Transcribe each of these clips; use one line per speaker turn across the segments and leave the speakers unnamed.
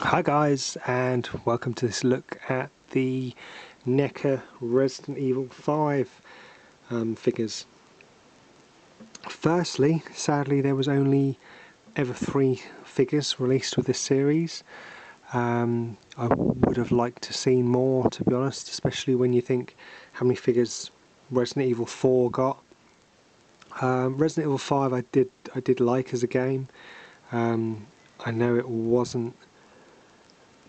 Hi guys, and welcome to this look at the Neca Resident Evil 5 figures. Firstly, sadly there was only ever 3 figures released with this series. I would have liked to see more, to be honest, especially when you think how many figures Resident Evil 4 got. Resident Evil 5 I did like as a game. I know it wasn't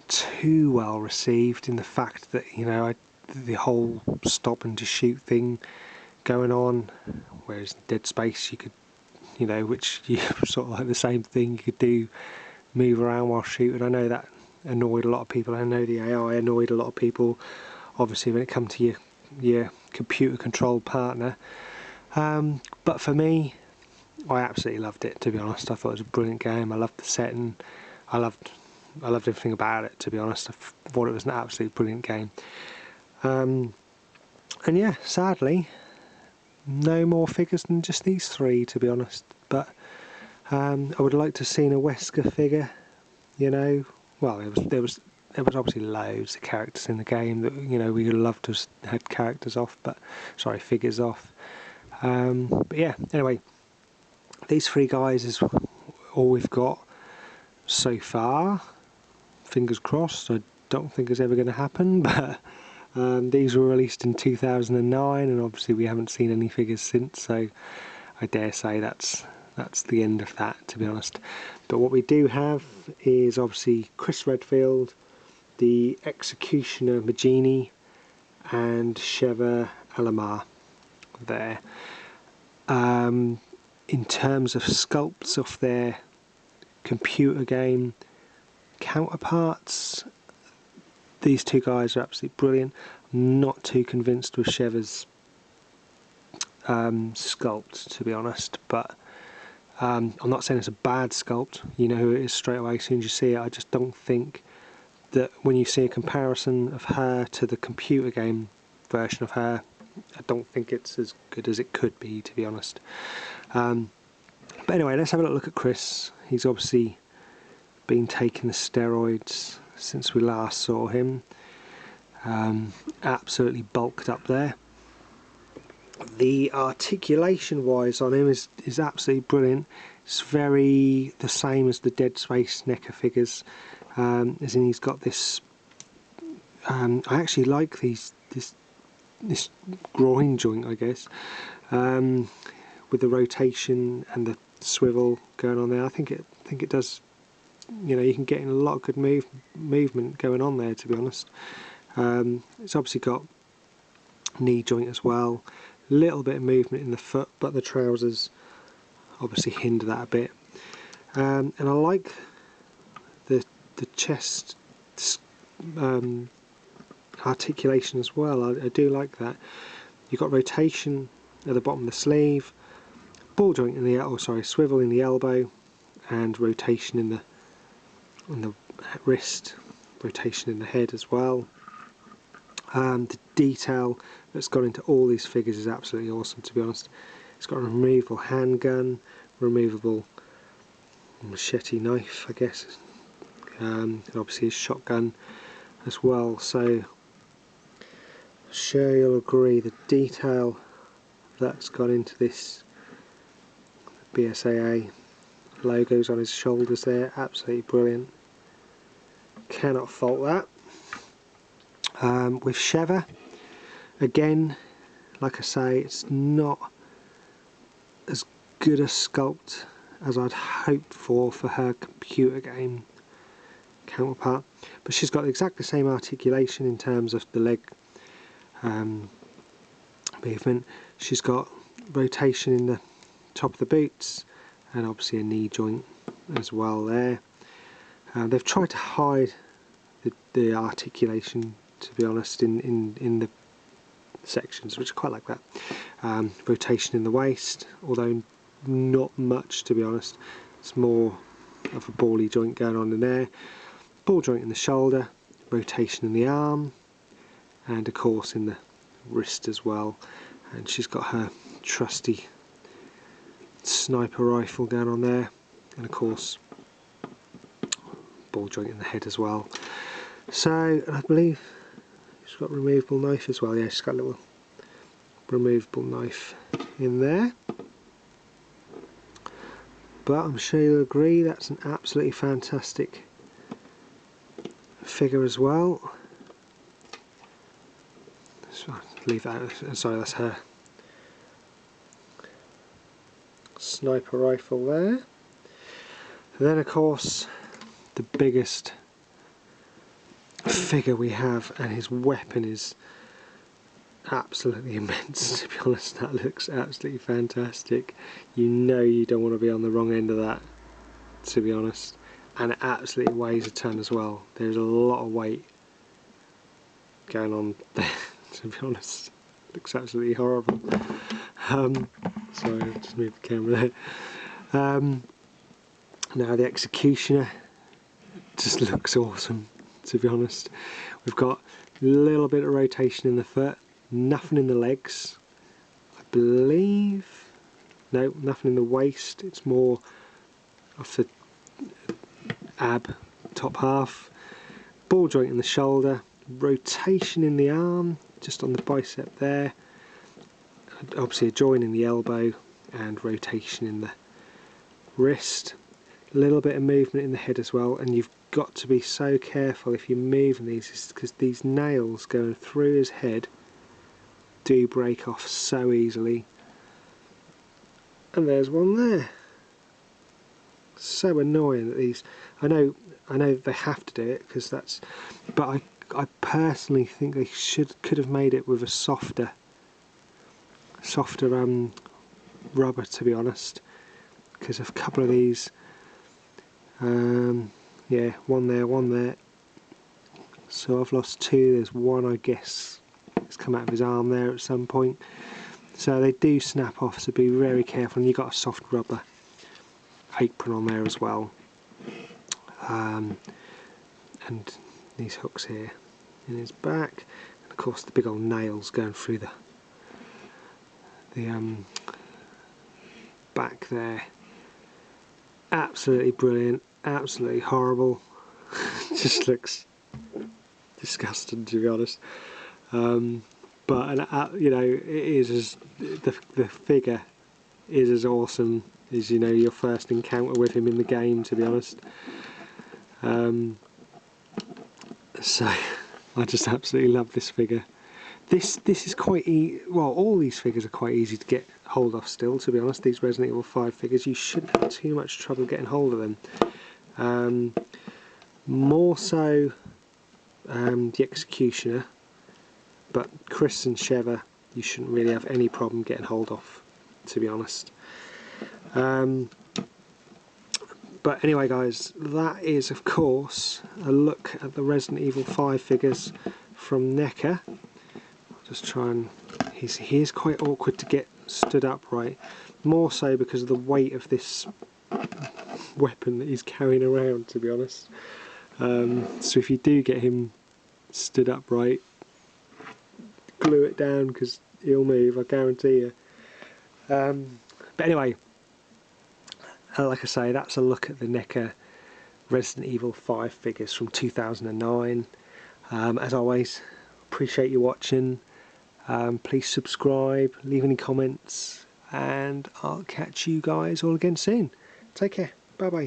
too well received in the fact that, you know, the whole stop and just shoot thing going on, whereas in Dead Space you could, you know, which you sort of like the same thing, you could do move around while shooting. I know that annoyed a lot of people. I know the AI annoyed a lot of people, obviously, when it comes to your computer controlled partner, but for me, I absolutely loved it, to be honest. I thought it was a brilliant game. I loved the setting. I loved everything about it, to be honest. I thought it was an absolutely brilliant game. And yeah, sadly, no more figures than just these 3, to be honest. But I would like to have seen a Wesker figure, you know. Well, there was obviously loads of characters in the game that, you know, we would love to have had characters off, but sorry, figures off. But yeah, anyway, these 3 guys is all we've got so far. Fingers crossed. I don't think it's ever going to happen, but these were released in 2009, and obviously we haven't seen any figures since, so I dare say that's the end of that, to be honest. But what we do have is obviously Chris Redfield, the Executioner Magini, and Sheva Alamar there. In terms of sculpts of their computer game counterparts, these 2 guys are absolutely brilliant. I'm not too convinced with Sheva's sculpt, to be honest, but I'm not saying it's a bad sculpt. You know who it is straight away as soon as you see it. I just don't think that when you see a comparison of her to the computer game version of her, I don't think it's as good as it could be, to be honest. But anyway, let's have a look at Chris. He's obviously been taking the steroids since we last saw him. Absolutely bulked up there. The articulation wise on him is absolutely brilliant. It's very the same as the Dead Space Neca figures, as in he's got this I actually like this groin joint, I guess, with the rotation and the swivel going on there. I think it does, you know, you can get in a lot of good movement going on there, to be honest. It's obviously got knee joint as well, little bit of movement in the foot, but the trousers obviously hinder that a bit. And I like the chest articulation as well. I do like that. You've got rotation at the bottom of the sleeve, ball joint in the swivel in the elbow, and rotation in the wrist, rotation in the head as well. The detail that's gone into all these figures is absolutely awesome, to be honest. It's got a removable handgun, removable machete knife, I guess, and obviously a shotgun as well. So I'm sure you'll agree the detail that's gone into this BSAA logos on his shoulders there, absolutely brilliant. Cannot fault that. With Sheva, again, like I say, it's not as good a sculpt as I'd hoped for her computer game counterpart, but she's got exactly the same articulation in terms of the leg movement. She's got rotation in the top of the boots, and obviously a knee joint as well there. They've tried to hide the articulation, to be honest, in the sections, which I quite like that. Rotation in the waist, although not much, to be honest. It's more of a bally joint going on in there. Ball joint in the shoulder, rotation in the arm, and of course in the wrist as well. And she's got her trusty sniper rifle going on there, and of course ball joint in the head as well. So I believe she's got a removable knife as well. Yeah, she's got a little removable knife in there. But I'm sure you'll agree that's an absolutely fantastic figure as well. So leave that out. Sorry, that's her sniper rifle there. And then of course the biggest figure we have, and his weapon is absolutely immense, to be honest. That looks absolutely fantastic. You know you don't want to be on the wrong end of that, to be honest. And it absolutely weighs a ton as well. There's a lot of weight going on there, to be honest. Looks absolutely horrible. Sorry, I'll just move the camera there. Now the executioner just looks awesome, to be honest. We've got a little bit of rotation in the foot, nothing in the legs, I believe. No, nothing in the waist. It's more off the ab top half. Ball joint in the shoulder, rotation in the arm, just on the bicep there. Obviously a join in the elbow and rotation in the wrist. A little bit of movement in the head as well, and you've got to be so careful if you're moving these, because these nails going through his head do break off so easily. And there's one there. So annoying that these, I know they have to do it because that's, but I personally think they could have made it with a softer rubber, to be honest, because a couple of these, yeah, one there, so I've lost two. There's one, I guess it's come out of his arm there at some point, so they do snap off, so be very careful. And you've got a soft rubber apron on there as well, and these hooks here in his back, and of course the big old nails going through the back there. Absolutely brilliant, absolutely horrible. Just looks disgusting, to be honest. But you know, it is as the figure is as awesome as, you know, your first encounter with him in the game, to be honest. So I just absolutely love this figure. This is quite well, all these figures are quite easy to get hold of still, to be honest. These Resident Evil 5 figures, you shouldn't have too much trouble getting hold of them. More so the Executioner, but Chris and Sheva you shouldn't really have any problem getting hold of, to be honest. But anyway guys, that is of course a look at the Resident Evil 5 figures from Neca. Just try and, he is quite awkward to get stood upright, more so because of the weight of this weapon that he's carrying around, to be honest. So if you do get him stood upright, glue it down because he'll move, I guarantee you. But anyway, like I say, that's a look at the Neca Resident Evil 5 figures from 2009. As always, appreciate you watching. Please subscribe, leave any comments, and I'll catch you guys all again soon. Take care. Bye bye.